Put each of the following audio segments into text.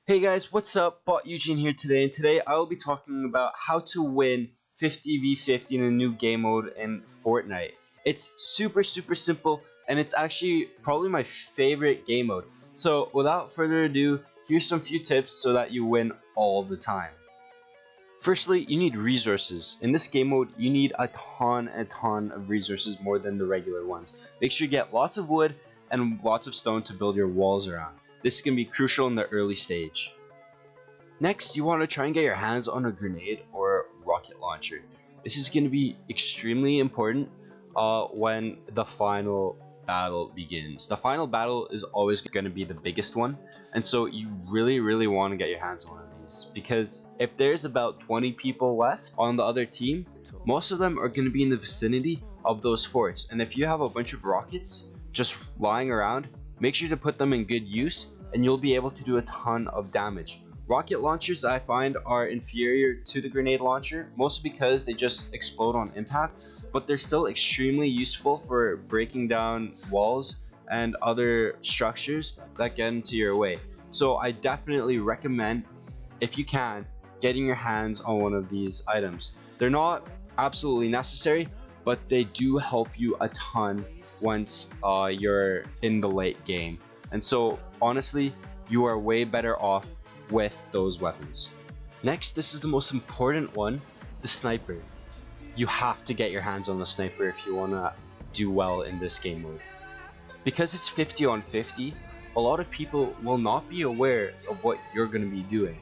Hey guys, what's up? Bot Eugene here today, and today I will be talking about how to win 50v50 in a new game mode in Fortnite. It's super simple, and it's actually probably my favorite game mode. So without further ado, here's some few tips so that you win all the time. Firstly, you need resources. In this game mode, you need a ton of resources, more than the regular ones. Make sure you get lots of wood and lots of stone to build your walls around. This can be crucial in the early stage. Next, you want to try and get your hands on a grenade or rocket launcher. This is going to be extremely important when the final battle begins. The final battle is always going to be the biggest one, and so you really want to get your hands on one of these, because if there's about 20 people left on the other team, most of them are going to be in the vicinity of those forts, and if you have a bunch of rockets just lying around, make sure to put them in good use and you'll be able to do a ton of damage. Rocket launchers, I find, are inferior to the grenade launcher, mostly because they just explode on impact, but they're still extremely useful for breaking down walls and other structures that get into your way. So I definitely recommend, if you can, getting your hands on one of these items. They're not absolutely necessary, but they do help you a ton once you're in the late game. And so honestly, you are way better off with those weapons. Next, this is the most important one, the sniper. You have to get your hands on the sniper if you want to do well in this game mode. Because it's 50 on 50, a lot of people will not be aware of what you're going to be doing.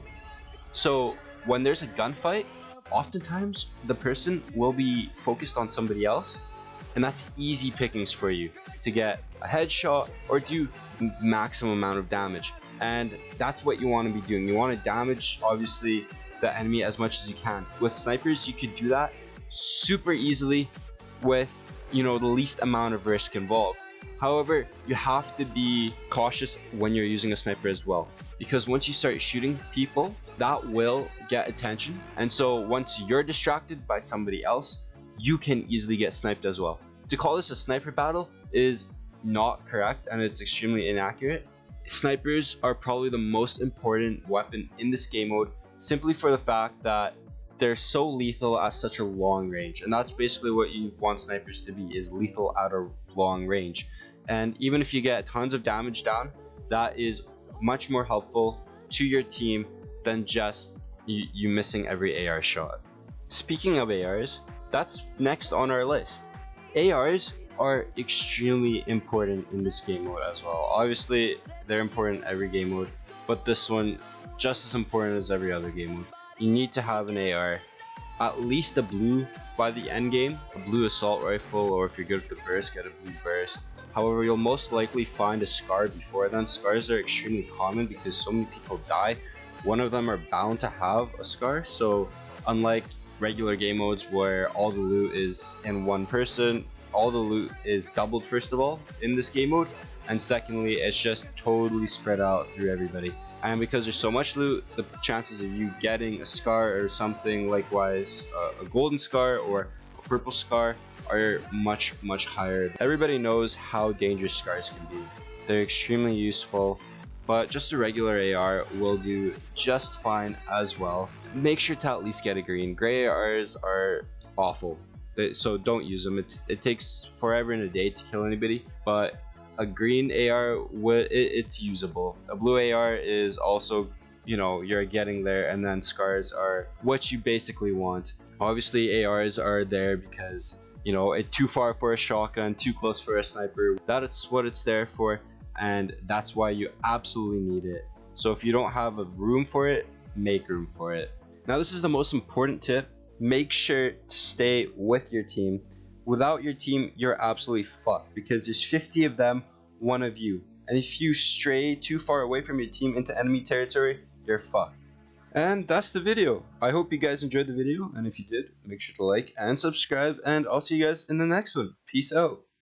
So when there's a gunfight, oftentimes the person will be focused on somebody else, and that's easy pickings for you to get a headshot or do maximum amount of damage. And that's what you want to be doing. You want to damage, obviously, the enemy as much as you can. With snipers, you could do that super easily with, the least amount of risk involved. However, you have to be cautious when you're using a sniper as well, because once you start shooting people, that will get attention, and so once you're distracted by somebody else, you can easily get sniped as well. To call this a sniper battle is not correct, and it's extremely inaccurate. Snipers are probably the most important weapon in this game mode, simply for the fact that they're so lethal at such a long range, and that's basically what you want snipers to be, is lethal at a long range. And even if you get tons of damage down, that is much more helpful to your team than just you missing every AR shot. Speaking of ARs, that's next on our list. ARs are extremely important in this game mode as well. Obviously, they're important in every game mode, but this one just as important as every other game mode. You need to have an AR, at least a blue by the end game, a blue assault rifle, or if you're good with the burst, get a blue burst. However, you'll most likely find a scar before then. Scars are extremely common because so many people die. One of them are bound to have a scar, so unlike regular game modes where all the loot is in one person, all the loot is doubled first of all in this game mode, and secondly, it's just totally spread out through everybody. And because there's so much loot, the chances of you getting a scar or something likewise, a golden scar or a purple scar, are much higher. Everybody knows how dangerous scars can be. They're extremely useful, but just a regular AR will do just fine as well. Make sure to at least get a green. Gray ARs are awful, so don't use them. It takes forever and a day to kill anybody, but a green AR, it's usable. A blue AR is also, you're getting there, and then scars are what you basically want. Obviously, ARs are there because, it's too far for a shotgun, too close for a sniper. That's what it's there for, and that's why you absolutely need it. So if you don't have a room for it, make room for it. Now, this is the most important tip. Make sure to stay with your team. Without your team, you're absolutely fucked, because there's 50 of them, one of you. And if you stray too far away from your team into enemy territory, you're fucked. And that's the video. I hope you guys enjoyed the video, and if you did, make sure to like and subscribe, and I'll see you guys in the next one. Peace out.